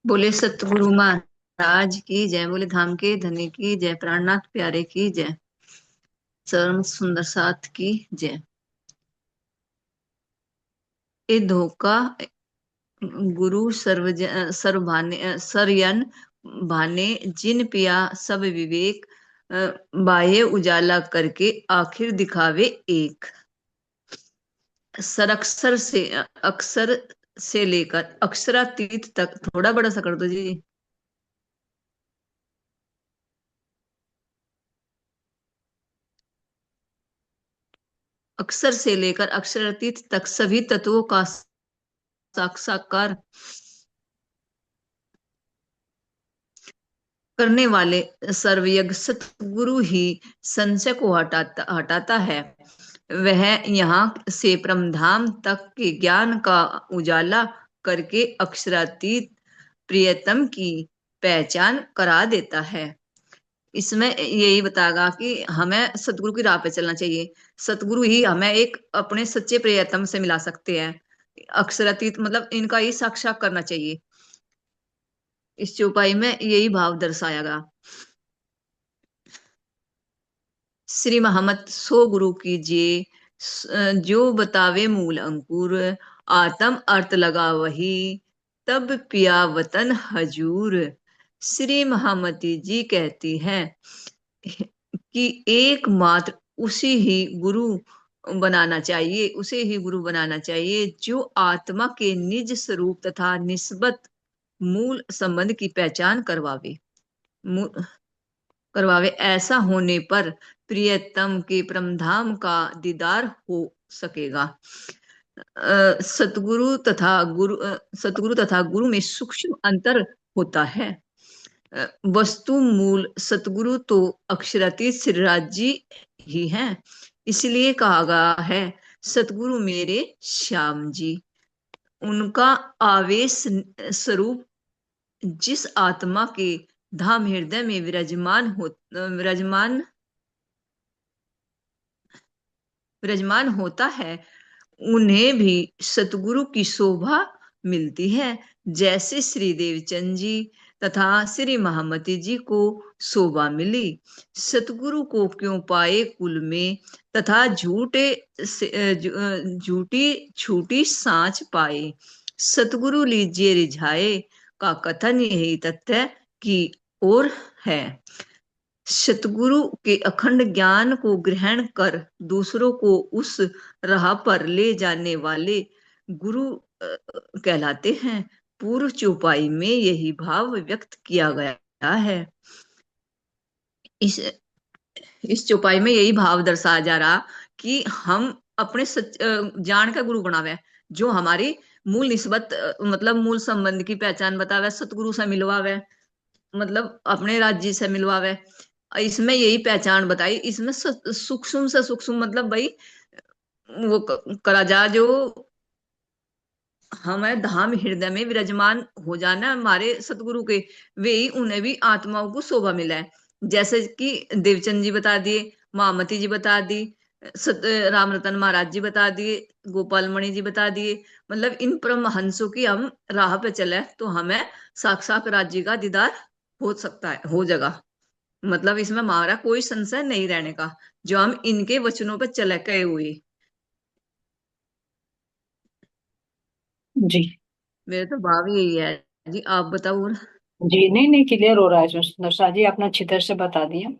बोले सतगुरु महाराज की जय। बोले धाम के धनी की जय। प्राणनाथ प्यारे की जय। चरण सुंदर साथ की जय। ए धोखा गुरु सर्वभाने सरयन भाने जिन पिया सब विवेक बाह्य उजाला करके आखिर दिखावे एक। सरअक्षर से अक्षर से लेकर अक्षरातीत तक, थोड़ा बड़ा सा कर दो जी। अक्षर से लेकर अक्षरातीत तक सभी तत्वों का साक्षात्कार करने वाले सर्वयज्ञ सतगुरु ही संशय को हटाता हटाता है। वह यहाँ से परमधाम तक के ज्ञान का उजाला करके अक्षरातीत प्रियतम की पहचान करा देता है। इसमें यही बताएगा कि हमें सतगुरु की राह पे चलना चाहिए। सतगुरु ही हमें एक अपने सच्चे प्रियतम से मिला सकते हैं। अक्षरातीत मतलब इनका ही साक्षात करना चाहिए। इस चौपाई में यही भाव दर्शाया गया। श्री मोहम्मद सो गुरु कीजिए जो बतावे मूल अंकुर, आत्म अर्थ लगा वही तब पिया वतन हजूर। श्री महामती जी कहती हैं कि एकमात्र उसी ही गुरु बनाना चाहिए, उसे ही गुरु बनाना चाहिए जो आत्मा के निज स्वरूप तथा निस्बत मूल संबंध की पहचान करवावे। ऐसा होने पर प्रियतम के परमधाम का दीदार हो सकेगा। सतगुरु तथा गुरु में सूक्ष्म अंतर होता है। वस्तु मूल सतगुरु तो अक्षरातीत श्रीराज जी ही हैं। इसलिए कहा गया है सतगुरु मेरे श्याम जी। उनका आवेश स्वरूप जिस आत्मा के धाम हृदय में विराजमान होता है, उन्हें भी सतगुरु की शोभा मिलती है। जैसे श्री देवचंद जी तथा श्री महामती जी को शोभा मिली। सतगुरु को क्यों पाए कुल में तथा झूठी छूटी सांच पाए। सतगुरु लीजिए रिझाए का कथन यही तथ्य की ओर है। सतगुरु के अखंड ज्ञान को ग्रहण कर दूसरों को उस राह पर ले जाने वाले गुरु कहलाते हैं। पूर्व चौपाई में यही भाव व्यक्त किया गया है। इस इस चौपाई में यही भाव दर्शाया जा रहा कि हम अपने जान का गुरु बनावे, जो हमारी मूल निस्बत मतलब मूल संबंध की पहचान बतावे, सतगुरु से मिलवावे, मतलब अपने राज्य से मिलवावे। इसमें यही पहचान बताई। इसमें सूक्ष्म से सूक्ष्म मतलब भाई वो करा जा जो हमें धाम हृदय में विराजमान हो जाना हमारे सतगुरु के, वे ही उन्हें भी आत्माओं को शोभा मिला है। जैसे कि देवचंद जी बता दिए, महामती जी बता दी, सत राम रतन महाराज जी बता दिए, गोपाल मणि जी बता दिए। मतलब इन परमहंसों की हम राह पे चले तो हमें साक्षात राज्य का दीदार हो सकता है, हो जाएगा। मतलब इसमें हमारा कोई संशय नहीं रहने का, जो हम इनके वचनों पर चले गए हुए। जी। मेरे तो भाव यही है जी, आप बताओ और। जी, नहीं नहीं, क्लियर हो रहा है इसमें। सुंदर शाह जी आपने अच्छी तरह से बता दिया।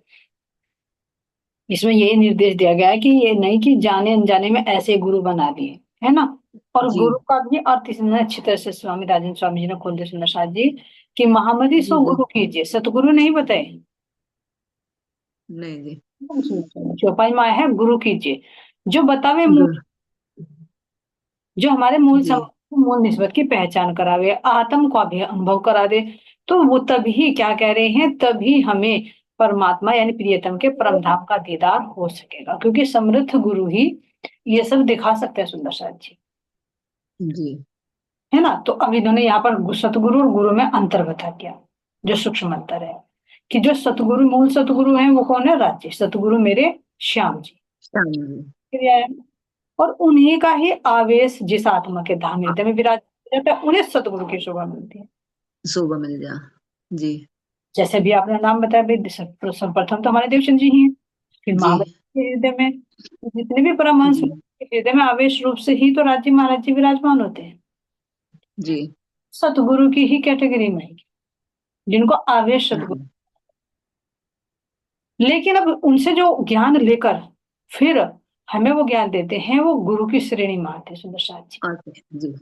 इसमें यही निर्देश दिया गया है कि ये नहीं कि जाने अनजाने में ऐसे गुरु बना दिए, है ना। और जी गुरु का भी अर्थ इसमें अच्छी तरह से स्वामी राजन स्वामी जी ने खोल दिया, सुंदर शाह जी, कि महामति जी सो जी। गुरु कीजिए, सतगुरु नहीं बताए। नहीं जी। चौपाई में आया है गुरु कीजिए जो बतावे मूल, गुरु। जो हमारे मूल जी मूल निस्बत की पहचान करावे, आत्म का भी अनुभव करा दे। तो वो तभी क्या कह रहे हैं, तभी हमें परमात्मा यानी प्रियतम के परमधाम का दीदार हो सकेगा, क्योंकि समृद्ध गुरु ही ये सब दिखा सकते हैं, सुंदर शाह जी, जी है ना। तो अब इन्होंने यहाँ पर सतगुरु और गुरु में अंतर बता दिया, जो सूक्ष्म अंतर है, कि जो सतगुरु मूल सतगुरु है वो कौन है, राज्य सतगुरु मेरे श्याम जी, श्याम जी। क्रिया है। और उन्हीं का ही आवेश जिस आत्मा के धाम हृदय में विराज जाता है, उन्हें सतगुरु की शोभा मिलती है। शोभा मिल जा। जी। जैसे भी आपने नाम बताया भाई, सर्वप्रथम तो हमारे देवचंद जी ही हैं। फिर जी। महाबली के हृदय में जितने भी परमहंस जी। लोग के हृदय में आवेश रूप से ही तो राज्य महाराज जी विराजमान होते हैं। जी। सतगुरु की ही कैटेगरी में है, जिनको आवेश सतगुरु। जी। लेकिन अब उनसे जो ज्ञान लेकर फिर हमें वो ज्ञान देते हैं, वो गुरु की श्रेणी में आते हैं सुंदर साथ जी। आते हैं। जी।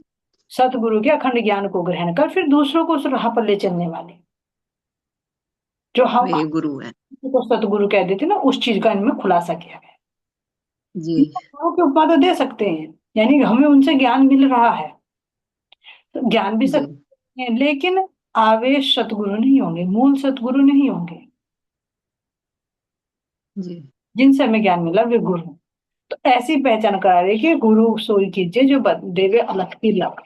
सतगुरु के अखंड ज्ञान को ग्रहण कर फिर दूसरों को उस राह पर ले चलने वाले, जो हम वे गुरु है। को सतगुरु कह देते ना, उस चीज का इनमें खुलासा किया गया। जी। ये गुरु की उपमा तो दे सकते हैं, यानी हमें उनसे ज्ञान मिल रहा है, तो ज्ञान भी जी। सकते हैं, लेकिन आवेश सतगुरु नहीं होंगे, मूल सतगुरु नहीं होंगे। जी। जिनसे हमें ज्ञान मिला वे गुरु। तो ऐसी पहचान करा रही कि गुरु सोई कीजिए जो देवे अलख की लख।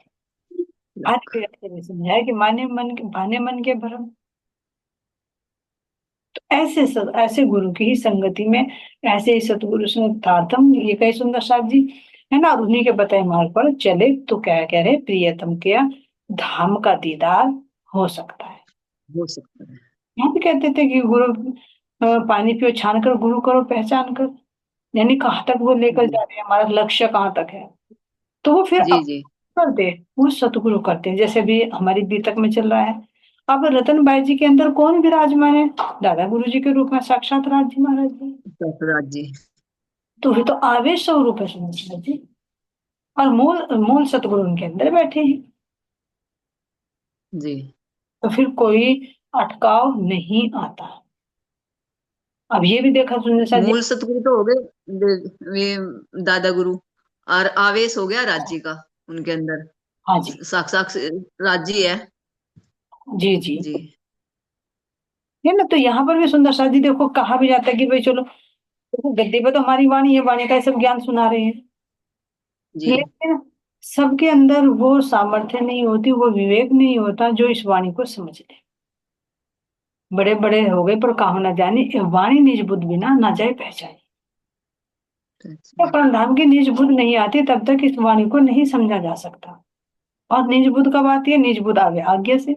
आज लक। भी ऐसे नहीं समझाया कि भाने मन के भरम। ऐसे गुरु की ही संगति में, ऐसे ही सतगुरु से तारतम, ये कई सुंदर साथ जी है ना, और उन्हीं के बताए मार्ग पर चले तो क्या कह रहे, प्रियतम के धाम का दीदार हो सकता है। हो सकता है। यहाँ पे कहते थे कि गुरु पानी पियो छान कर, गुरु करो पहचान कर। यानी कहाँ तक वो लेकर जी। जा रहे हैं, हमारा लक्ष्य कहाँ तक है, तो वो फिर जी। जी। करते, वो सतगुरु करते हैं। जैसे भी हमारी बीतक में चल रहा है, अब रतन बाई जी के अंदर कौन विराजमान है, दादा गुरु जी के रूप में साक्षात राज जी महाराज जी। सतराज जी। तो ये तो आवेश स्वरूप है सुंदर जी, और मूल मूल सतगुरु उनके अंदर बैठे हैं। जी। तो फिर कोई अटकाव नहीं आता। अब ये भी देखा सुंदर जी। मूल सतगुरु तो हो गए वे दादा गुरु। और आवेश हो गया राज्य का उनके अंदर। हाँ जी। साक्षात राज्य है। जी जी। जी। है ना, तो यहाँ पर भी सुंदर सा जी देखो, कहा भी जाता है कि भाई चलो, देखो गद्दी पे तो हमारी वाणी है, वाणी का ये सब ज्ञान सुना रहे हैं, जी। लेकिन सबके अंदर वो सामर्थ्य नहीं होती, वो विवेक नहीं होता जो इस वाणी को समझ ले। बड़े बड़े हो गए पर काम न जाने, ये वाणी निज बुद्ध बिना ना जाए पहचाने। जब परमधाम की निज बुद्ध नहीं आती तब तक इस वाणी को नहीं समझा जा सकता। और निज बुद्ध कब आती है, निज बुद्ध आगे आज्ञा से,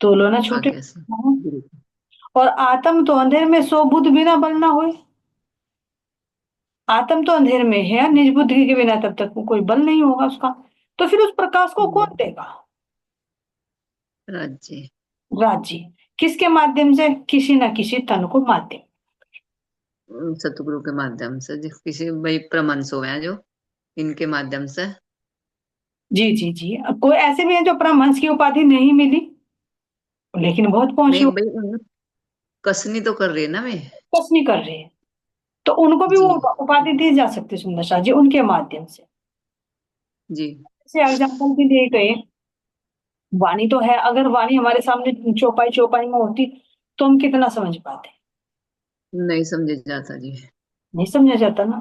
तो लो ना छूटे। आज्ञा से गुरु। और आत्म तो अंधेर में, सो बुद्ध बिना बल ना होए। आत्म तो अंधेर में है, निज बुद्धि के बिना तब तक कोई बल नहीं होगा उसका। तो फिर उस प्रकाश को कौन देगा, राज्य। राज्य। किसके माध्यम से, किसी न किसी तन को माध्यम। सतगुरु के माध्यम से जो किसी भाई प्रमंस हो हैं जो इनके माध्यम से। जी जी जी। अब कोई ऐसे भी है जो परमहंस की उपाधि नहीं मिली, लेकिन बहुत पहुंचे नहीं हुए, भाई कसनी तो कर रहे हैं ना वे। कुछ नहीं कर रहे हैं, तो उनको भी जी। वो उपाधि दी जा सकती है सुंदर शाह जी उनके माध्यम से। जी। जैसे एग्जाम्पल के लिए कहे, वाणी तो है, अगर वाणी हमारे सामने चौपाई चौपाई में होती तो हम कितना समझ पाते। नहीं समझे जाता जी। नहीं समझा जाता ना।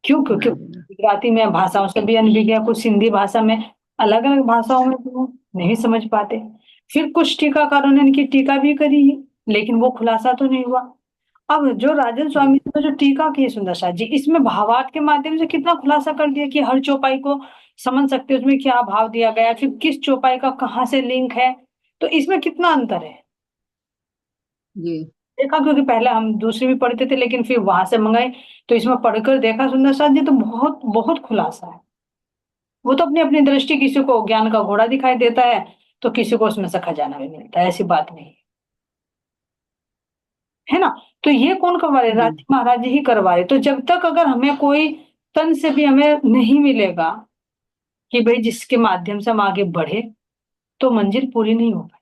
क्यों, ना क्योंकि जी ना। गुजराती में भाषाओं से भी अनभिज्ञ है, कुछ सिंधी भाषा में, अलग अलग भाषाओं में भी वो नहीं समझ पाते। फिर कुछ टीकाकारों ने इनकी टीका भी करी है, लेकिन वो खुलासा तो नहीं हुआ। अब जो राजन स्वामी ने जो टीका की है सुंदर शाह जी, इसमें भावार्थ के माध्यम से कितना खुलासा कर दिया कि हर चौपाई को समझ सकते हैं, उसमें क्या भाव दिया गया है, फिर किस चौपाई का कहाँ से लिंक है, तो इसमें कितना अंतर है जी। देखा। क्योंकि पहले हम दूसरी भी पढ़ते थे, लेकिन फिर वहां से मंगाए, तो इसमें पढ़कर देखा सुंदर शाह जी, तो बहुत बहुत खुलासा है। वो तो अपनी अपनी दृष्टि, किसी को ज्ञान का घोड़ा दिखाई देता है, तो किसी को उसमें से खजाना भी मिलता है, ऐसी बात नहीं है ना। तो ये कौन करवा रहे, जी। राजी महाराज ही करवा रहे। तो जब तक अगर हमें कोई तन से भी हमें नहीं मिलेगा कि भाई जिसके माध्यम से हम आगे बढ़े, तो मंजिल पूरी नहीं हो पाती।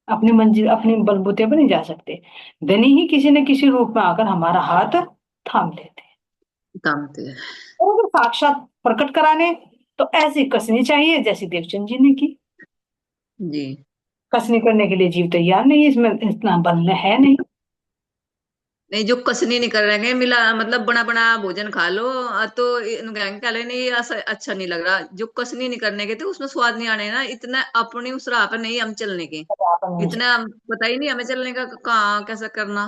अपनी मंजिल अपने बलबूते पर नहीं जा सकते, धनी ही किसी न किसी रूप में आकर हमारा हाथ थाम लेते हैं। तामते हैं। और अगर साक्षात प्रकट कराने, तो ऐसी कसनी चाहिए जैसी देवचंद जी ने की। जी। कसनी करने के लिए जीव तैयार नहीं है, इसमें इतना बल है नहीं। नहीं जो कसनी नहीं कर रहे हैं मिला मतलब बना बना भोजन खा लो तो क्या ले नहीं अच्छा नहीं लग रहा। जो कसनी नहीं करने के थे उसमें स्वाद नहीं आने ना इतना अपनी उस राह पर नहीं हम चलने के। अपन नहीं इतना पता ही नहीं हमें चलने का कहाँ कैसा करना।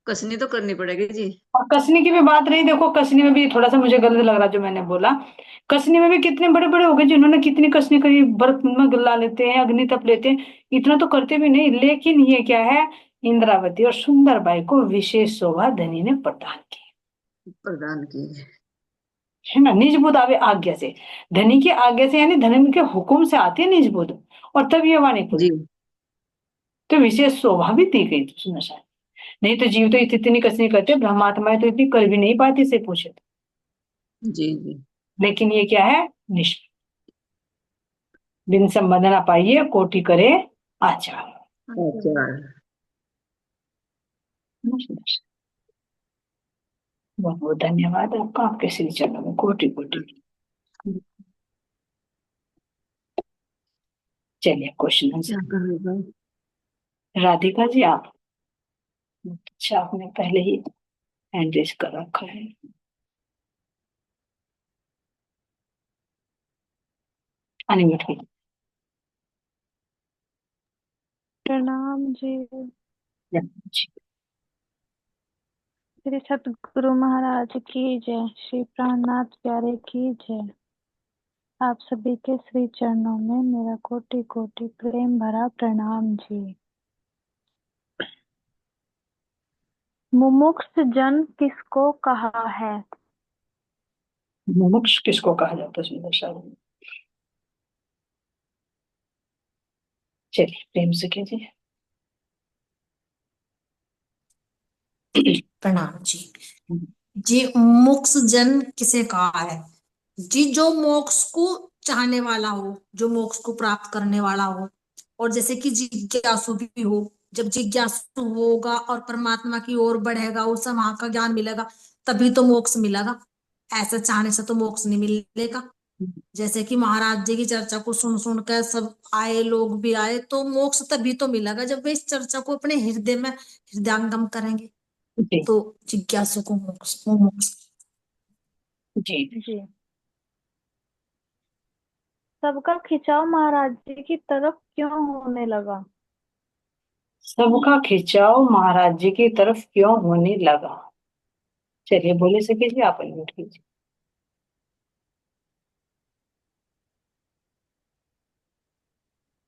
कसनी तो करनी पड़ेगी जी। और कसने की भी बात रही, देखो कसने में भी थोड़ा सा मुझे गलत लग रहा जो मैंने बोला। कसने में भी कितने बड़े बड़े हो गए जिन्होंने कितनी कसनी करी, बर्फ में गला लेते हैं, अग्नि तप लेते हैं, इतना तो करते भी नहीं। लेकिन ये क्या है, इंद्रावती और सुंदर बाई को विशेष शोभा धनी ने प्रदान की, प्रदान की। है ना। निज बुद्ध आवे आज्ञा से, धनी की आज्ञा से यानी धनी के हुक्म से आती है निज बुद्ध, और तब ये वाणी खुली। जी तो विशेष शोभा भी दी गई थी उसमें शायद। नहीं तो जीव तो इतनी कसनी करते, ब्रह्मात्माएं तो इतनी कर भी नहीं पाती से पूछे तो। जी जी। लेकिन ये क्या है, निष्ठ, बिन संबंध ना पाइए कोटि करे आचार। आचार। बहुत बहुत धन्यवाद आपका, आपके श्री चरणों में कोटि कोटि। चलिए क्वेश्चन क्या आंसर। करेगा। राधिका जी आप, अच्छा आपने पहले ही हैंड रेज कर रखा है। अनम्यूट कीजिए। प्रणाम जी। जी। श्री सतगुरु महाराज की जय, श्री प्राणनाथ प्यारे की जय। आप सभी के श्री चरणों में मेरा कोटि कोटि प्रेम भरा प्रणाम जी। मुमुक्ष जन किसको कहा है? मुमुक्ष किसको कहा जाता है सुंदर साहब? चलिए प्रेम से कीजिए। प्रणाम जी। जी मोक्ष जन किसे कहा है? जी जो मोक्ष को चाहने वाला हो, जो मोक्ष को प्राप्त करने वाला हो, और जैसे कि जिज्ञासु भी हो। जब जिज्ञासु होगा और परमात्मा की ओर बढ़ेगा, उसे वहां का ज्ञान मिलेगा, तभी तो मोक्ष मिलेगा। ऐसा चाहने से तो मोक्ष नहीं मिलेगा। जैसे कि महाराज जी की चर्चा को सुन सुन कर सब आए, लोग भी आए, तो मोक्ष तभी तो मिलेगा जब वे इस चर्चा को अपने हृदय में हृदयंगम करेंगे। जी तो जिज्ञासु को मोक्ष। जी। जी। सबका खिंचाव महाराज जी की तरफ क्यों होने लगा? सबका खिंचाव महाराज जी की तरफ क्यों होने लगा? चलिए बोले से कीजिए, आप अनम्यूट कीजिए।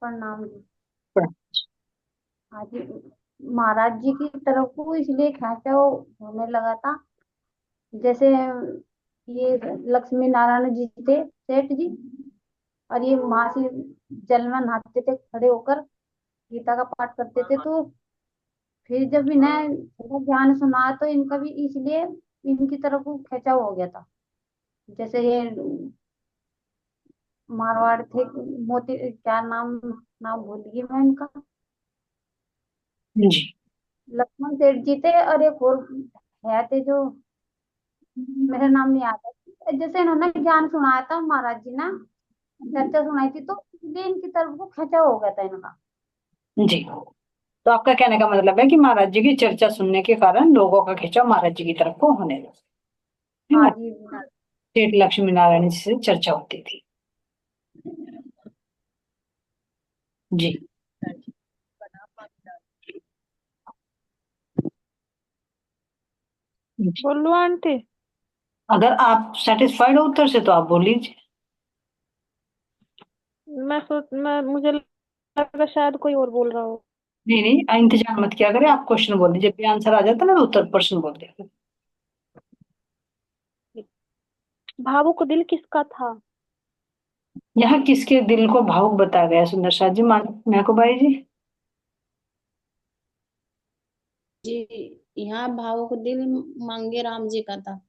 प्रणाम जी। प्रणाम। हाँ जी, महाराज जी की तरफ को इसलिए खींचाव होने लगा था, जैसे ये लक्ष्मी नारायण जी थे सेठ जी, और ये वहां से जल में नहाते थे खड़े होकर, गीता का पाठ करते थे। तो फिर जब इन्हें थोड़ा ज्ञान सुना तो इनका भी इसलिए इनकी तरफ को खिंचाव हो गया था। जैसे ये मारवाड़ थे, मोती क्या नाम, नाम भूल गई मैं इनका। जी लक्ष्मण सेठ जी थे, और एक और है थे जो, मेरा नाम नहीं आता। जैसे इन्होंने ज्ञान सुनाया था महाराज जी ने, चर्चा सुनाई थी, तो इसलिए इनकी तरफ को खिंचा हो गया था इनका। जी। तो आपका कहने का मतलब है कि महाराज जी की चर्चा सुनने के कारण लोगों का खिंचाव महाराज जी की तरफ को होने लगा, है हाँ ना। जी। सेठ लक्ष्मी नारायण जी से चर्चा होती थी। जी जी। बोलो आंटी। अगर आप सेटिस्फाइड हो उत्तर से तो आप बोल लीजिए। मैं मुझे लगा शायद कोई और बोल रहा हो। नहीं नहीं, इंतजार मत किया करें, आप क्वेश्चन बोल दीजिए। जब भी आंसर आ जाता है ना तो उत्तर प्रश्न बोल दिया। भावुक दिल किसका था? यहाँ किसके दिल को भावुक बताया गया है सुंदर शाह जी, महकूबाई जी? जी, यहाँ भावुक दिल मांगे राम जी का था।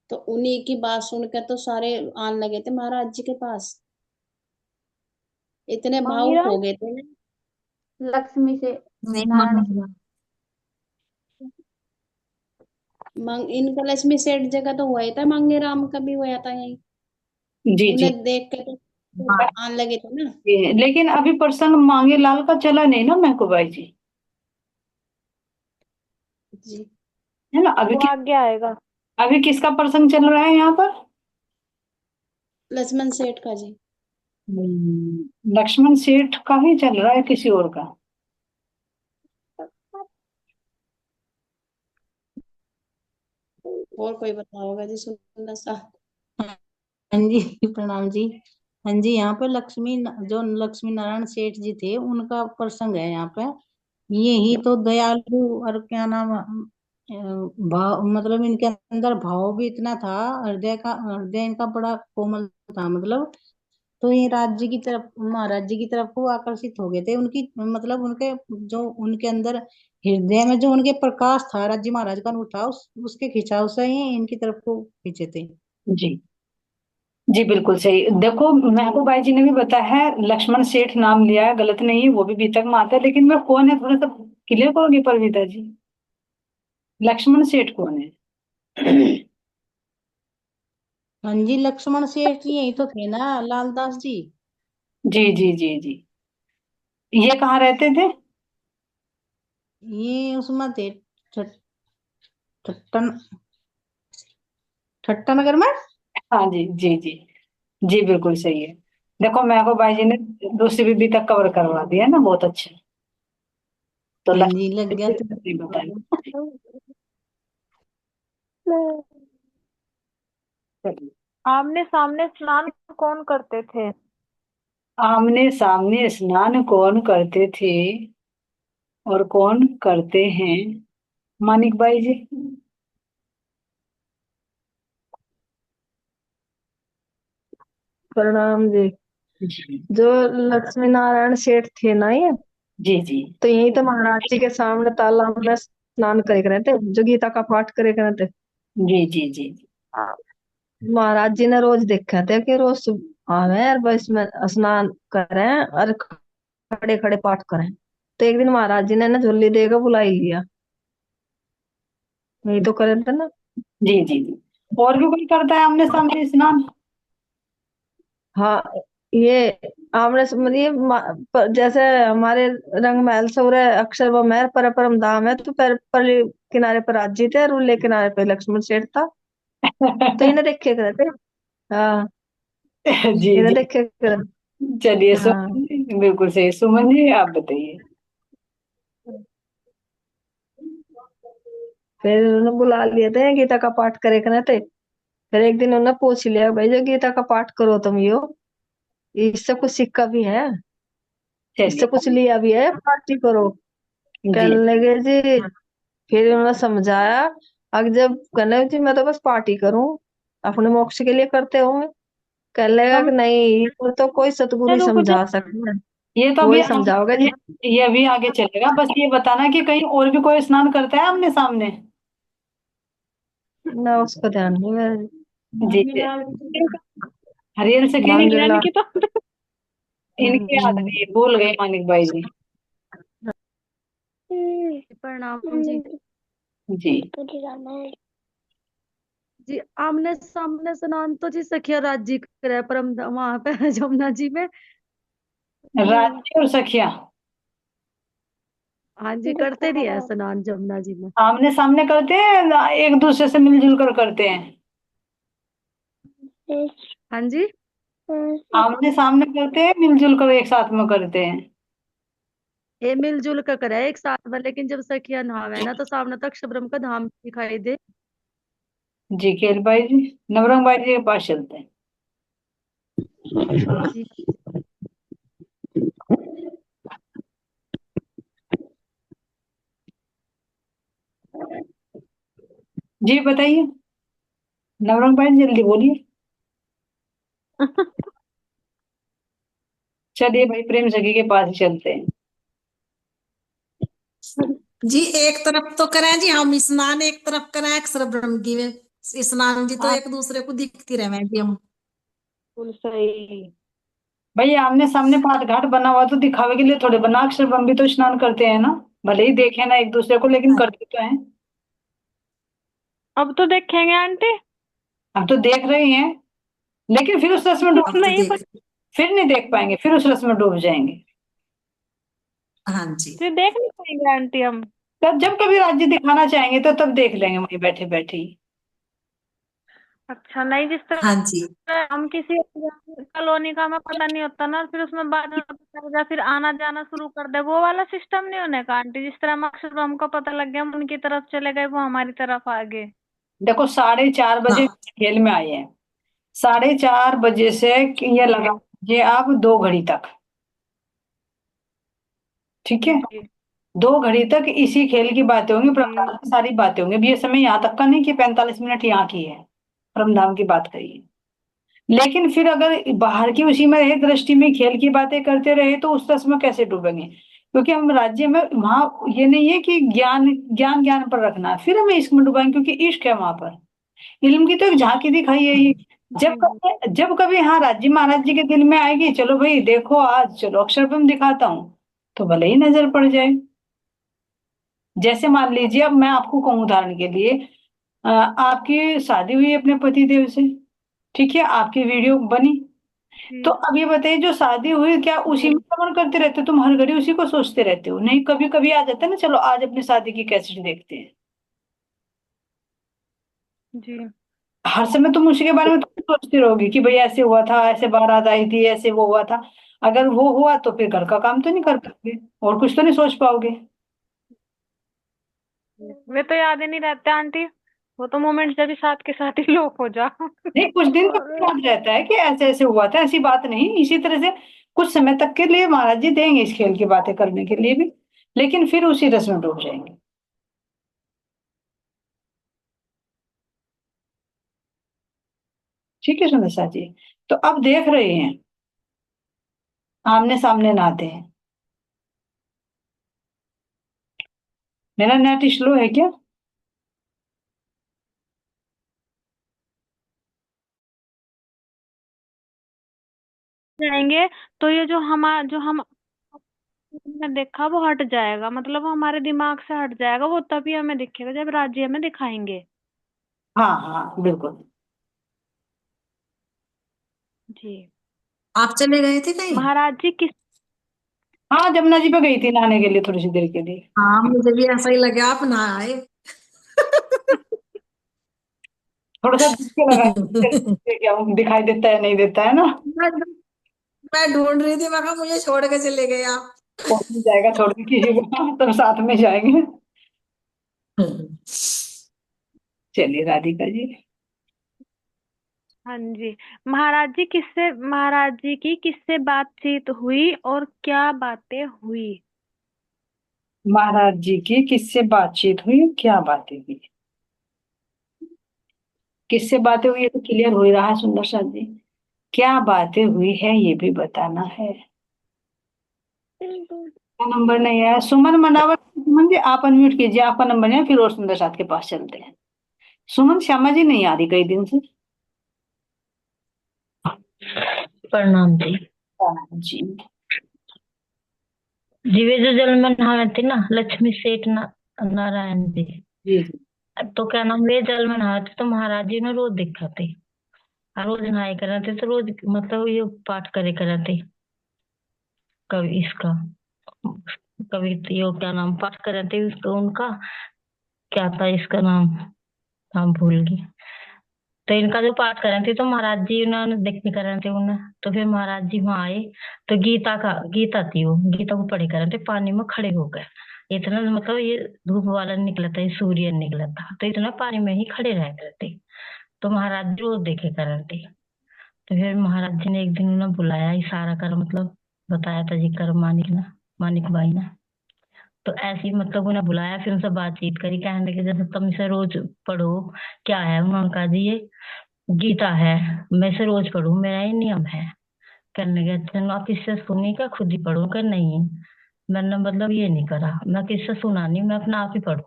तो उन्हीं की बात सुनकर तो सारे आने लगे थे महाराज जी के पास, इतने भावुक मांगीराम। हो गए थे ना। लक्ष्मी से नहीं नारायण से। मांगेगा। इनका लक्ष्मी सेठ जगह तो हुआ ही था, मांगे राम का भी हुआ था यही। जी जी। उन्हें देख कर तो हाँ आने लगे थे ना। लेकिन अभी प्रसंग मांगे लाल का चला नहीं ना महकूबाई जी, जी, है ना। अभी वो आगे आएगा। अभी किसका प्रसंग चल रहा है यहाँ पर? लक्ष्मण सेठ का जी। लक्ष्मण सेठ का ही चल रहा है, किसी और का? और कोई बताओगे जी सुंदर सा? हाँ जी प्रणाम जी। हाँ जी, यहाँ पे जो लक्ष्मी नारायण सेठ जी थे उनका प्रसंग है यहाँ पे। ये ही तो दयालु और क्या नाम भाव, मतलब इनके अंदर भाव भी इतना था, हृदय इनका बड़ा कोमल था मतलब। तो ये राज्य की तरफ, महाराज जी की तरफ को आकर्षित हो गए थे, उनकी मतलब उनके जो उनके अंदर हृदय में जो उनके प्रकाश था, राज्य महाराज का उठा उसके खिंचाव से ही इनकी तरफ को खींचे थे। जी जी बिल्कुल सही। देखो महबूब भाई जी ने भी बताया है, लक्ष्मण सेठ नाम लिया है, गलत नहीं है, वो भी बीतक में आता है, लेकिन मैं कौन है थोड़ा सा क्लियर करोगे परविता जी? लक्ष्मण सेठ कौन है? हाँ जी, लक्ष्मण सेठ जी यही तो थे ना, लालदास जी। जी जी जी जी। ये कहाँ रहते थे? ये उसमें थे, ठट- ठट्टन ठट्टा नगर में। हाँ जी जी जी जी बिल्कुल सही है। देखो महबूब भाई जी ने दूसरी बीबी तक कवर करवा दिया ना, बहुत अच्छा। तो हाँ जी, लग लक्ष्मण गया सेठ तो। नहीं बताया। चलिए। आमने सामने स्नान कौन करते थे? आमने सामने स्नान कौन करते थे और कौन करते हैं? मानिक भाई जी। प्रणाम जी। जी जो लक्ष्मी नारायण सेठ थे ना, ये जी जी तो यही तो महाराज जी के सामने तालाब में स्नान करे करे थे, जो गीता का पाठ करे करे थे। जी जी जी हाँ, महाराज जी ने रोज देखा थे कि रोज सुबह आवे और बस में स्नान करें और खड़े खड़े पाठ करें। तो एक दिन महाराज जी ने ना झोली देकर बुला ही लिया, यही तो करे थे ना। जी जी जी। और भी कोई करता है आमने सामने स्नान? हाँ, ये आमने मतलब ये जैसे हमारे रंग महल सौरे अक्षर व मेहर पर परम धाम है, तो पर किनारे पर राज जी थे, रूले किनारे पे लक्ष्मण सेठ था। तो इन्हें देखे करे थे। हाँ, जी इन्हें जी। देखे करे। चलिए हाँ, सुमन जी, बिल्कुल सही। सुमन जी आप बताइए। फिर उन्होंने बुला लिए थे, गीता का पाठ करे करे थे। फिर एक दिन उन्होंने पूछ लिया, भाई जो गीता का पाठ करो तुम यो, इससे कुछ सिक्का भी है, इससे चलिए। कुछ लिया भी है, पार्टी करो। जी कहने लगे जी। फिर उन्होंने समझाया, अब जब कहने जी मैं तो बस पार्टी करूं, अपने मोक्ष के लिए करते होंगे। कहने लगा हम कि नहीं, वो तो कोई सतगुरु ही रुक समझा जाओ। सकता है, ये तो वो अभी ही समझाओगे जी। ये अभी आगे चलेगा, बस ये बताना कि कहीं और भी कोई स्नान करता है आमने सामने? ना उसको ध्यान नहीं है। जी जी। हरियल से कहीं मांगे यानी ला। कि तो इनकी याद नहीं, भूल गए मानिक भाई जी। प्रणाम जी। जी जी आमने सामने स्नान तो जी सखिया राज जी करे परम वहां पे जमुना जी में। राज्य और सखिया हाँ जी करते नहीं है स्नान जमुना जी में। आमने सामने करते हैं ना, एक दूसरे से मिलजुल कर करते हैं? हाँ जी। आमने सामने करते हैं, मिलजुल कर एक साथ में करते हैं? ये मिलजुल कर करे एक साथ में, लेकिन जब सखिया नहावे ना तो सामने तक शबरम का धाम दिखाई दे। जी खेल भाई जी, नवरंग भाई जी के पास चलते हैं। जी जी बताइए नवरंग भाई जी, जल्दी बोलिए। चलिए भाई प्रेम सखी के पास ही चलते हैं। जी एक तरफ तो करें जी हम स्नान, एक तरफ करें अक्षर ब्रह्म की में स्नान जी, तो हाँ एक दूसरे को दिखती रहे जी हम। बिल्कुल सही। भाई आमने सामने पाठ घाट बना हुआ तो दिखावे के लिए थोड़े बना, अक्षर ब्रह्म भी तो स्नान करते हैं ना, भले ही देखे ना एक दूसरे को, लेकिन करते तो हैं। अब तो देखेंगे आंटी। हम तो देख रहे हैं, लेकिन फिर उस रस में डूब, अब तो नहीं देख। फिर नहीं देख पाएंगे, फिर उस रस में डूब जाएंगे। हाँ जी। फिर देख नहीं पाएंगे आंटी हम। तब जब कभी राज्य दिखाना चाहेंगे तो तब देख लेंगे वहीं बैठे बैठे ही। अच्छा नहीं, जिस हाँ तरह जी। हम किसी कॉलोनी का हमें पता नहीं होता ना, फिर उसमें बाद में पता लग जाए, फिर आना जाना शुरू कर दे, वो वाला सिस्टम नहीं होने का आंटी। जिस तरह मकसद हमको पता लग गया, हम उनकी तरफ चले गए, वो हमारी तरफ आ गए। देखो 4:30 बजे हाँ खेल में आए हैं, 4:30 बजे से ये लगा ये आप 2 घड़ी तक, ठीक है, जी 2 घड़ी तक इसी खेल की बातें होंगी, जी परमधाम की सारी बातें होंगी। अब ये समय यहाँ तक का नहीं कि 45 मिनट यहाँ की है, परमधाम की बात करिए। लेकिन फिर अगर बाहर की उसी में रहे, दृष्टि में खेल की बातें करते रहे, तो उस रस में कैसे डूबेंगे? क्योंकि हम राज्य में वहां ये नहीं है कि ज्ञान ज्ञान ज्ञान पर रखना है, फिर हमें इश्क में डुबाएंगे, क्योंकि इश्क है वहां पर। इल्म की तो एक झांकी दिखाई है ही। जी जब कभी हाँ राज्य महाराज जी के दिल में आएगी, चलो भाई देखो आज चलो अक्षरब्रह्म दिखाता हूँ, तो भले ही नजर पड़ जाए। जैसे मान लीजिए, अब मैं आपको कहूँ उदाहरण के लिए, आपकी शादी हुई अपने पति देव से, ठीक है, आपकी वीडियो बनी, जी तो अब ये बताइए, जो शादी हुई क्या उसी जी में श्रवण करते रहते हो? तुम हर घड़ी उसी को सोचते रहते हो? नहीं, कभी कभी आ जाता है ना, चलो आज अपनी शादी की कैसेट देखते हैं। जी हर समय तुम उसी के बारे में तुम सोचते रहोगे कि भाई ऐसे हुआ था, ऐसे बारात आई थी, ऐसे वो हुआ था। अगर वो हुआ तो फिर घर का काम तो नहीं कर पाओगे, और कुछ तो नहीं सोच पाओगे। वे तो याद ही नहीं रहते आंटी, वो तो मोमेंट जब भी साथ के साथ ही लोग हो जा। नहीं, कुछ दिन तो और याद रहता है कि ऐसे ऐसे हुआ था, ऐसी बात नहीं। इसी तरह से कुछ समय तक के लिए महाराज जी देंगे इस खेल की बातें करने के लिए भी, लेकिन फिर उसी रस में डूब जाएंगे। ठीक है सुनीता जी, तो अब देख रहे हैं, आमने सामने नहाते हैं। मेरा नेट स्लो है क्या? जाएंगे तो ये जो हम ने देखा वो हट जाएगा, मतलब वो हमारे दिमाग से हट जाएगा, वो तभी हमें दिखेगा जब राज्य हमें दिखाएंगे। हाँ हाँ बिल्कुल। जी। आप चले गए थे कहीं? महाराज जी किस हाँ, जमुना जी पे गई थी नहाने के लिए, थोड़ी सी देर के लिए। हाँ मुझे भी ऐसा ही लगा आप ना आए। थोड़ा सा देख के लगा क्या दिखाई देता है नहीं देता है ना। मैं मैं ढूंढ रही थी, मैं कहा मुझे छोड़ के चले गए आप। कौन नहीं जाएगा छोड़ के किसी को, तब साथ में जाएंगे। चलिए राधिका जी। हाँ जी। महाराज जी की किससे बातचीत हुई और क्या बातें हुई? महाराज जी की किससे बातचीत हुई, क्या बातें हुई? किससे बातें हुई, ये तो क्लियर हो ही रहा है सुंदर सा जी। क्या बातें हुई है ये भी बताना है। क्या नंबर नहीं आया? सुमन मंडावर, सुमन जी आप अनम्यूट कीजिए, आपका नंबर नहीं है, फिर और सुंदर साथ के पास चलते हैं। सुमन, श्यामा जी नहीं आ रही कई दिन से। प्रणाम जी। हाँ जी। जी वे जो जल में नहाए थे ना, लक्ष्मी सेठ नारायण जी। जी जी। तो क्या नाम, वे जल में नहाए थे तो महाराज जी ने रोज देखा थे, और रोज नहाए करे थे, तो रोज मतलब ये पाठ करे करे थे। कभी इसका, कभी तो ये क्या नाम पाठ करे थे उसको, उनका क्या था इसका नाम, हम भूल गई। तो इनका जो पाठ करे थे तो महाराज जी उन्होंने देखने करे थे उन्हें। तो फिर महाराज जी वहां आए, तो गीता थी, वो गीता को पढ़े करे थे, पानी में खड़े हो गए। इतना मतलब ये धूप वाला निकला था, ये सूर्य निकला था, तो इतना पानी में ही खड़े रह गए थे। तो महाराज जी रोज देखे करे थे। तो फिर महाराज जी ने एक दिन उन्हें बुलाया, इशारा कर मतलब बताया था जी कर मानिक ना, मानिक भाई ना। तो ऐसे ही मतलब उन्हें बुलाया, फिर उनसे बातचीत करी, कहने लगे जैसे तुम इसे रोज पढ़ो, क्या है? उन्होंने कहा जी ये गीता है, मैं इसे रोज पढ़ूं, मेरा ये नियम है। करने गए थे आप इससे सुनी क्या, खुद ही पढ़ो? कर नहीं, मैंने मतलब ये नहीं करा, मैं किससे सुना नहीं, मैं अपना आप ही पढ़ू,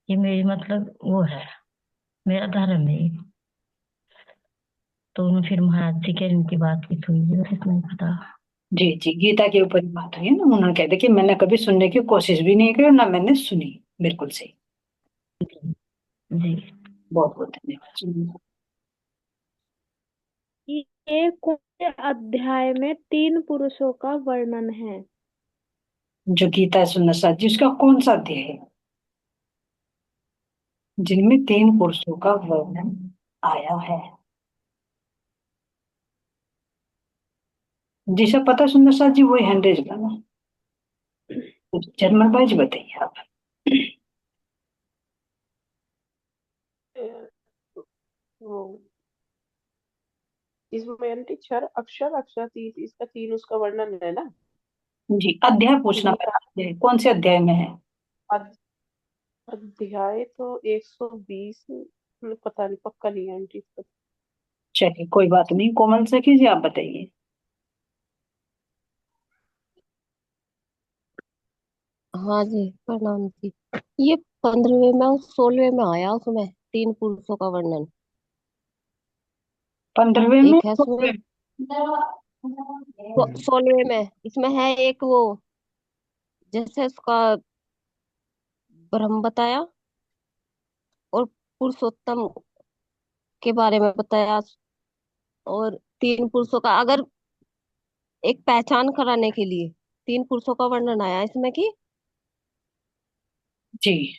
ये मेरी मतलब वो है, मेरा धर्म है ये। तो उन्होंने फिर महाराज जी के इनकी बात की हुई, बस इतना ही पता। जी जी, गीता के ऊपर ही बात हुई है ना। उन्होंने कह दिया कि मैंने कभी सुनने की कोशिश भी नहीं की और ना मैंने सुनी। बिल्कुल सही। जी। बहुत बहुत धन्यवाद। ये कौन से अध्याय में 3 पुरुषों का वर्णन है? जो गीता है सुंदर साथ जी, उसका कौन सा अध्याय है जिनमें 3 पुरुषों का वर्णन आया है? जिसे पता है सुंदर साथ जी, वही हैंड रेज करना। जर्मन भाई जी बताइए आप। वो इसमें आंटी क्षर अक्षर अक्षर तीन, इसका तीन उसका वर्णन है ना। जी, अध्याय पूछना ये पड़ा, अध्याय कौन से अध्याय में है? अध- अध्याय तो 120, पता नहीं, पक्का नहीं है आंटी इसका। चलिए कोई बात नहीं, कोमल सखी जी आप बताइए। हाँ जी प्रणाम जी। ये 15वें में और 16वें में आया, उसमें तीन पुरुषों का वर्णन। 15वें में एक है इसमें 16वें में, इसमें है एक वो, जैसे उसका ब्रह्म बताया और पुरुषोत्तम के बारे में बताया, और तीन पुरुषों का, अगर एक पहचान कराने के लिए तीन पुरुषों का वर्णन आया इसमें कि। जी,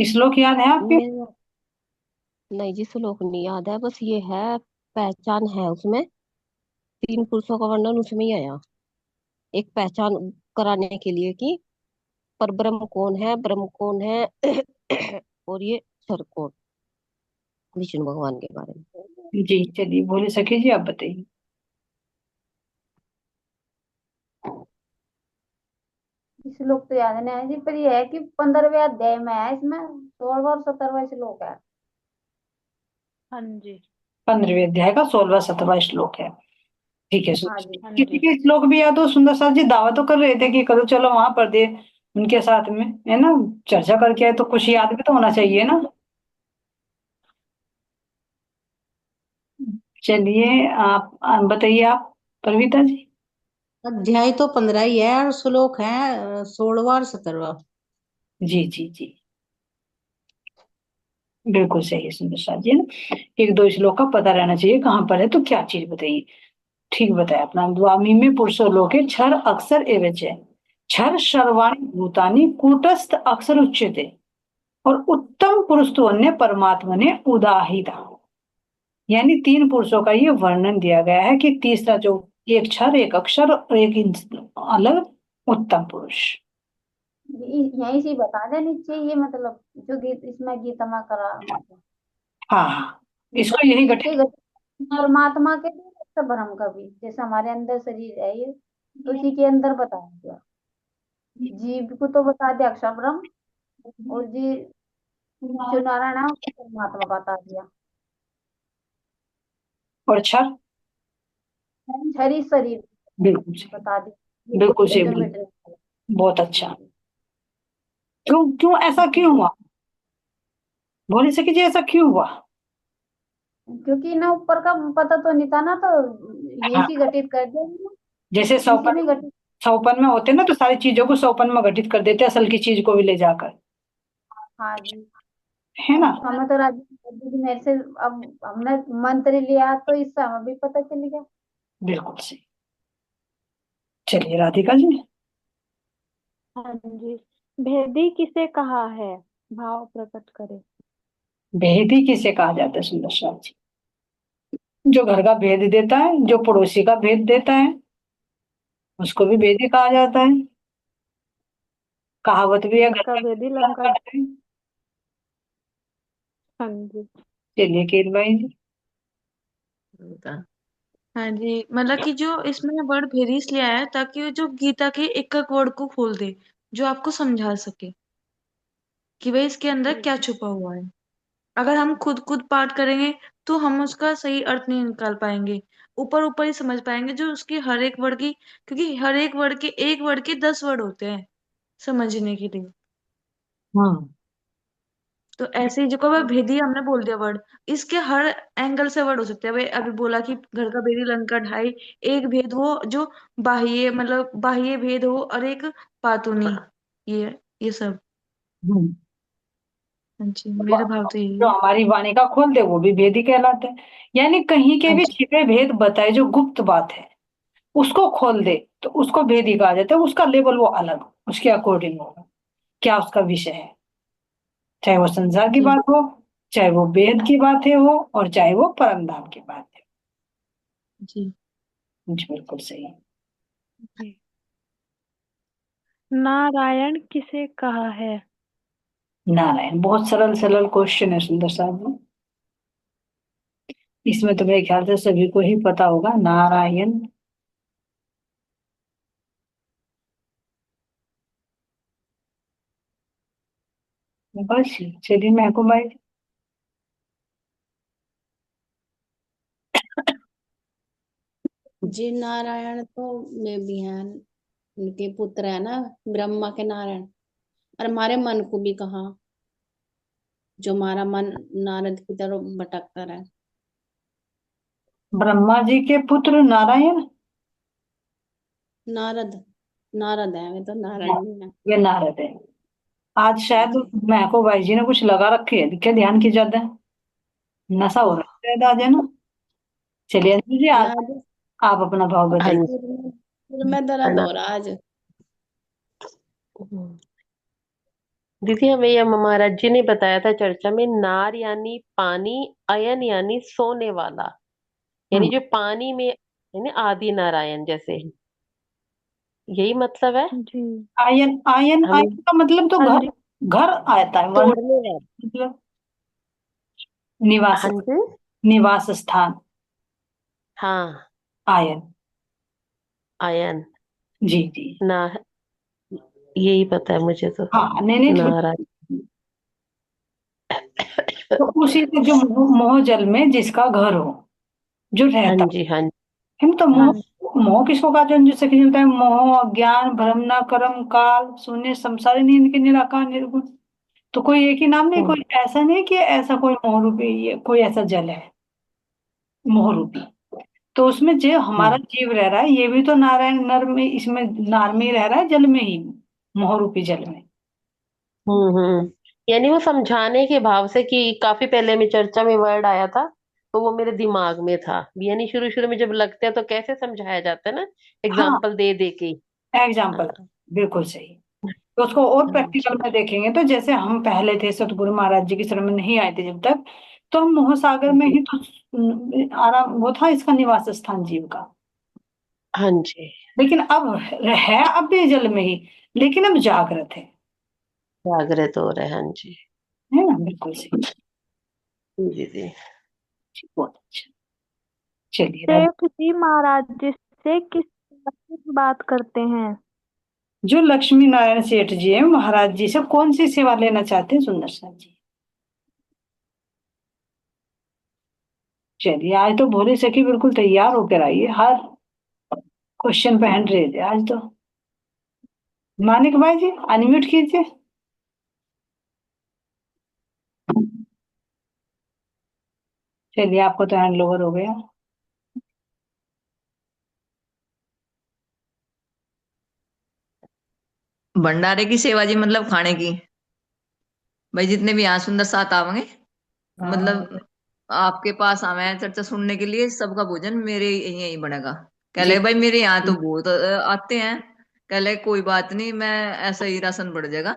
श्लोक याद है आपके? मेरा नहीं जी, श्लोक नहीं याद है, बस ये है पहचान है उसमें, तीन पुरुषों का वर्णन उसमें ही आया, एक पहचान कराने के लिए कि पर ब्रह्म कौन है, ब्रह्म कौन है और ये क्षर कौन, विष्णु भगवान के बारे में। जी चलिए, बोले सखी जी आप बताइए। श्लोक तो याद नहीं है जी, पर ये है कि 15वें अध्याय में है, इसमें 16वां और 17वां श्लोक है। हाँ जी। 15वें अध्याय का 16वां 17वां श्लोक है। ठीक है, हाँ जी। हाँ किसी जी। के श्लोक भी याद हो? सुंदर साथ जी दावा तो कर रहे थे कि करो चलो वहां पर दे उनके साथ में, है ना, चर्चा करके आए, तो कुछ याद भी तो होना चाहिए ना। चलिए आप बताइए, आप प्रवीता जी। अध्याय तो 15 ही है और श्लोक है 16वां और 17वां। जी जी जी, बिल्कुल सही है सुंदर साथ जी, है ना। एक दो श्लोक का पता रहना चाहिए कहाँ पर है तो क्या चीज बताइए। ठीक बताया अपना। द्वामी में पुरुषो लोके क्षर अक्षर एवच है, क्षर सर्वाणि भूतानि कूटस्थ अक्षर उच्यते, और उत्तम पुरुष तो अन्य परमात्मा ने उदाहिता। यानी तीन पुरुषों का ये वर्णन दिया गया है कि तीसरा जो, एक क्षर एक अक्षर और एक अलग उत्तम पुरुष। यही से बता देनी चाहिए, मतलब जो गीत इसमें गीता में करा मतलब हाँ हाँ, इसको यही के गठित। परमात्मा के भी सब भ्रम का भी, जैसे हमारे अंदर शरीर है ये, तो उसी के अंदर बता दिया। जीव को तो बता दिया अक्षर ब्रह्म, और जी जो नारायण है उसको परमात्मा बता दिया। और क्षर छरी शरीर बिल्कुल सही, बता दिया, बिल्कुल सही, जो बिल्कुल। मिट रहा बहुत अच्छा। क्यों क्यों ऐसा क्यों हुआ? बोले सके जी ऐसा क्यों हुआ? क्योंकि ना ऊपर का पता तो नहीं था ना, तो यही हाँ, सी घटित कर दिया इन्होंने, जैसे इसी में सौपन, घटित। सौपन में होते ना तो सारी चीजों को सौपन में घटित कर देते, असल की चीज को भी ले जाकर, हाँ जी। है ना। तो हमें तो राजी जी मेरे से, अब हमने मंत्र लिया तो इससे हमें भी पता चल गया। बिल्कुल सही। चलिए राधिका जी। हाँ जी। भेदी किसे कहा है, भाव प्रकट करे। भेदी किसे कहा जाता है सुंदर साथ जी? जो घर का भेद देता है, जो पड़ोसी का भेद देता है, उसको भी भेदी कहा जाता है। कहावत भी है, घर घर का का भेदी भेद लंका। लंका ढाई। हाँ जी। चलिए केत भाई जी। हाँ जी, मतलब कि जो इसमें वर्ड भेरी इसलिए आया है ताकि वो जो गीता के एक एक वर्ड को खोल दे, जो आपको समझा सके कि भाई इसके अंदर क्या छुपा हुआ है। अगर हम खुद खुद पाठ करेंगे तो हम उसका सही अर्थ नहीं निकाल पाएंगे, ऊपर ऊपर ही समझ पाएंगे जो उसकी हर एक वर्ड की, क्योंकि हर एक वर्ड के, एक वर्ड के 10 वर्ड होते हैं समझने के लिए। हाँ, तो ऐसे ही जो कब भेदी हमने बोल दिया वर्ड, इसके हर एंगल से वर्ड हो सकते हैं। भाई अभी बोला कि घर का भेदी लंका ढाई, एक भेद हो जो बाह्य, मतलब बाह्य भेद हो, और एक पातुनी, ये सब। हम्म। हाँ जी, मेरा भाव तो यही जो है। हमारी वाणी का खोल दे वो भी भेद ही कहलाता है। यानी कहीं के हाँ भी जी। छिपे भेद बताए, जो गुप्त बात है उसको खोल दे तो उसको भेद ही कहा जाता है। उसका लेवल वो अलग उसके अकॉर्डिंग होगा, क्या उसका विषय है, चाहे वो संसार की जी। बात हो, चाहे वो वेद की बातें हो, और चाहे वो परम धाम की बात जी। हो। जी बिल्कुल सही। जी। नारायण किसे कहा है। नारायण, बहुत सरल सरल क्वेश्चन है सुंदर साहब जी। इसमें तो मेरे ख्याल से सभी को ही पता होगा, नारायण। बस चलिए महकूम भाई। जी नारायण तो में भी हैं, उनके पुत्र है ना ब्रह्मा के नारायण। और हमारे मन को भी कहा, जो हमारा मन नारद की तरफ भटकता रहे। ब्रह्मा जी के पुत्र नारायण। नारद, नारद है वे तो, नारायण नहीं है। ये नारद है। आज शायद जी महको भाई जी ने कुछ लगा रखे है, क्या ध्यान की ज्यादा है? नशा हो रहा है शायद आज, है ना? चलिए अंजलि जी, ना जी, आप अपना भाव हाँ बताइए। जी। सिर में दर्द हो रहा आज। हम्म। दीदी हमें यह महाराज जी ने बताया था चर्चा में, नार यानी पानी, अयन यानी सोने वाला, यानी हम्म, जो पानी में यानी आदि नारायण जैसे, यही मतलब है। जी। आयन आयन हमें आयन का मतलब तो हाँ घर, जी। घर आता है, वर्ण तोड़ने वाला। मतलब निवास, हाँ जी। निवास स्थान, हाँ, आयन। अयन। जी जी। ना, यही पता है मुझे तो। हाँ, नहीं नहीं ठीक। नारायण। तो उसी से जो मोह मोह जल में जिसका घर हो, जो हाँ रहता जी, हाँ जी। है तो हाँ मोह। जी। मोह किसको कहते हैं? जैसे कि होता है मोह, अज्ञान, भ्रम, न कर्म, काल, शून्य, संसार, नींद के, निराकार, निर्गुण। तो कोई एक ही नाम नहीं, हम्म कोई ऐसा नहीं कि ऐसा कोई मोह रूपी, ये कोई ऐसा जल है मोह रूपी। तो उसमें जो हमारा हम्म जीव रह रहा है, ये भी तो नारायण नर में, इसमें नार में ही रह रहा है, जल में ही, मोह रूपी जल में। हम्म। यानी वो समझाने के भाव से, कि काफी पहले में चर्चा में वर्ड आया था, तो वो मेरे दिमाग में था। यानी शुरू शुरू में जब लगते हैं तो कैसे समझाया जाता है ना, हाँ, एग्जाम्पल दे दे के ही। एग्जाम्पल, हाँ। बिल्कुल सही। तो उसको और हाँ प्रैक्टिकल जी। में देखेंगे तो जैसे हम पहले थे, सतगुरु महाराज जी की शरण में नहीं आए थे जब तक, तो हम मोह सागर में जी। ही तो आराम, वो था इसका निवास स्थान जीव का। हाँ जी। लेकिन अब है, अब भी जल में ही, लेकिन अब जागृत जागृत हो रहे हैं, हाँ जी। है ना? बिल्कुल सही। जी जी। बहुत अच्छा। चलिए सेठ जी महाराज जी से किस बारे में बात करते हैं? जो लक्ष्मी नारायण सेठ जी है, महाराज जी से कौन सी सेवा लेना चाहते हैं सुंदर साथ जी? चलिए, आज तो भोले सखी बिल्कुल तैयार होकर आई है, हर क्वेश्चन पे हैंड रेज है आज तो। मानिक भाई जी, अनम्यूट कीजिए। चलिए, आपको तो हैंड ओवर हो गया। भंडारे की सेवा जी, मतलब खाने की। भाई जितने भी यहाँ सुंदर साथ आवेंगे, हाँ मतलब आपके पास आवे हैं चर्चा सुनने के लिए, सबका भोजन मेरे यहीं यहीं बनेगा। कह जी ले भाई मेरे यहाँ तो बहुत आते हैं। कह ले कोई बात नहीं, मैं ऐसा ही राशन बढ़ जाएगा,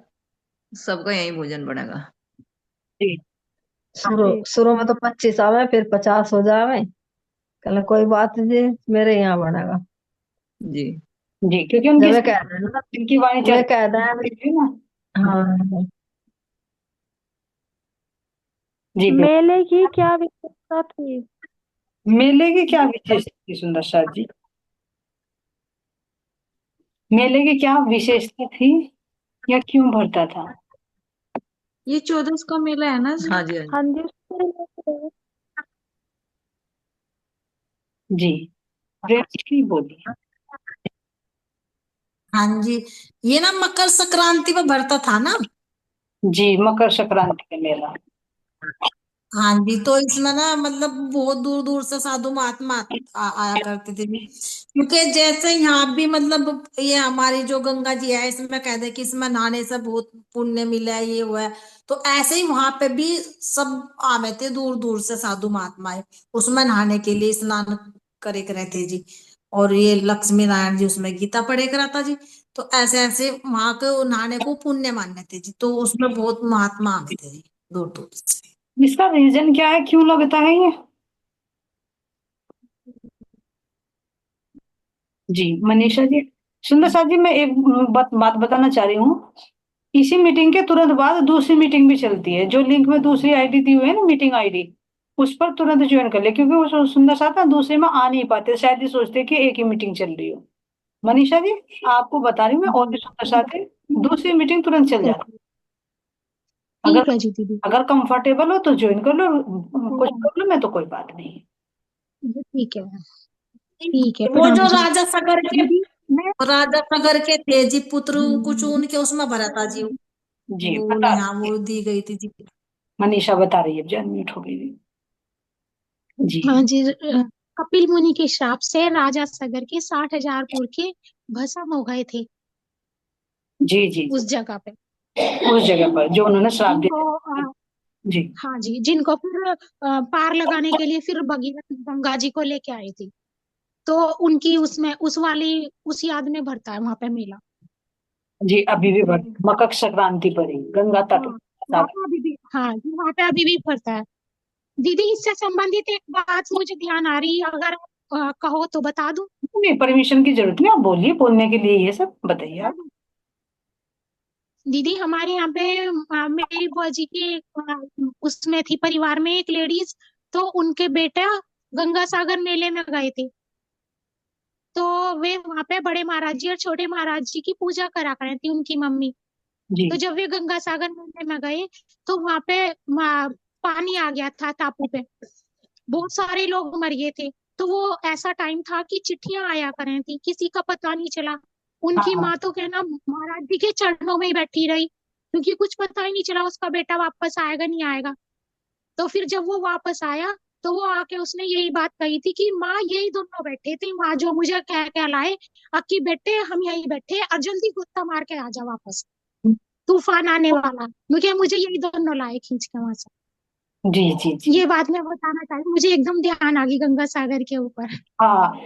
सबका यहीं भोजन बनेगा। जी शुरू जी। शुरू में तो 25 आवे, फिर 50 हो जावे। कल कोई बात नहीं, मेरे यहाँ बनेगा। जी जी, क्योंकि जब उनकी वे कह रहे हैं ना, इनकी वाणी वे चर्चा कह रहे हैं। है ना। हाँ, जी बिल्कुल। मेले की क्या विशेषता थी? मेले की क्या विशेषता थी सुंदर साथ जी? मेले की क्या विशेषता थी, या क्यों भरता था? ये 14 का मेला है ना जी? हाँ जी हाँ हाँ जी। जी, उससे related है। जी, प्रेम बोली। हाँ जी, ये ना मकर संक्रांति में भरता था ना। जी, मकर संक्रांति का मेला। हाँ जी, तो इसमें ना मतलब बहुत दूर दूर से साधु महात्मा आया करते थे भी, क्योंकि जैसे यहाँ भी मतलब ये हमारी जो गंगा जी है, इसमें कहते हैं कि इसमें नहाने से बहुत पुण्य मिला है, ये हुआ है। तो ऐसे ही वहां पे भी सब आवे थे दूर दूर से साधु महात्मा, उसमें नहाने के लिए स्नान करे करे थे जी। और ये लक्ष्मी नारायण जी उसमें गीता पढ़े करा था जी। तो ऐसे ऐसे वहां के नहाने को पुण्य मानते थे जी, तो उसमें बहुत महात्मा आते थे जी, दूर दूर से। इसका रीजन क्या है, क्यों लगता है ये? जी मनीषा जी। सुंदर साथ जी, मैं एक बात बात बताना चाह रही हूँ इसी मीटिंग के तुरंत बाद दूसरी मीटिंग भी चलती है, जो लिंक में दूसरी आईडी दी हुई है ना, मीटिंग आईडी, उस पर तुरंत ज्वाइन कर ले, क्योंकि वो सुंदर साथ ना दूसरे में आ नहीं पाते, शायद ये सोचते कि एक ही मीटिंग चल रही हो। मनीषा जी, आपको बता रही हूँ मैं, और भी सुंदर साथ है, दूसरी मीटिंग तुरंत चल जाती है। अगर ठीक है जी दीदी। अगर कंफर्टेबल हो तो ज्वाइन कर लो, कुछ प्रॉब्लम है तो कोई बात नहीं है। ठीक है ठीक है, वो प्रणाम जो जी। राजा सागर के दीदी मैं राजा सागर के थे जी पुत्र, कुछ उनके उसमें भरा था जी, जी वो बता यहाँ वो दी गई थी जी। मनीषा बता रही है, अब अनम्यूट हो गई जी। हाँ जी, कपिल मुनि के श्राप से राजा सगर के 60,000 पुरखे भस्म हो गए थे जी जी उस जगह पे, उस जगह पर जो उन्होंने श्राप जिनको दिया। जी हाँ जी, जिनको फिर पार लगाने के लिए फिर भगीरथ गंगा जी को लेके आए थे, तो उनकी उसमें उस याद में भरता है वहां पे मेला। जी, अभी भी मकर संक्रांति पर ही गंगा तट हाँ वहाँ पे अभी भी, हाँ जी, वहाँ पे अभी भी भरता है। दीदी इससे संबंधित एक बात मुझे ध्यान आ रही है, अगर कहो तो बता दूं। नहीं, परमिशन की जरूरत नहीं, आप बोलिए, बोलने के लिए ये सब बताइए आप। दीदी हमारे यहाँ पे मेरी बुआ जी की उसमें थी, परिवार में एक लेडीज, तो उनके बेटा गंगा सागर मेले में गए थे, तो वे वहां पे बड़े महाराज जी और छोटे महाराज जी की पूजा करा कर थी उनकी मम्मी। जी तो जब वे गंगा सागर मेले में गए तो वहां पे पानी आ गया था टापू पे, बहुत सारे लोग मर गए थे। तो वो ऐसा टाइम था कि चिट्ठियां आया करें थी, किसी का पता नहीं चला। उनकी हाँ माँ तो कहना महाराज जी के चरणों में ही बैठी रही, क्योंकि कुछ पता ही नहीं चला उसका बेटा वापस आएगा नहीं आएगा। तो फिर जब वो वापस आया तो वो आके उसने यही बात कही थी कि माँ यही दोनों बैठे थे वहां, जो मुझे कह के लाए अक्की बेटे हम यही बैठे और जल्दी गुत्ता मार के आ जा वापस, तूफान आने वाला, मुझे यही दोनों लाए खींच के वहां से। जी जी जी ये बात मैं बताना चाहती हूँ, मुझे एकदम ध्यान आ गई गंगा सागर के ऊपर। हाँ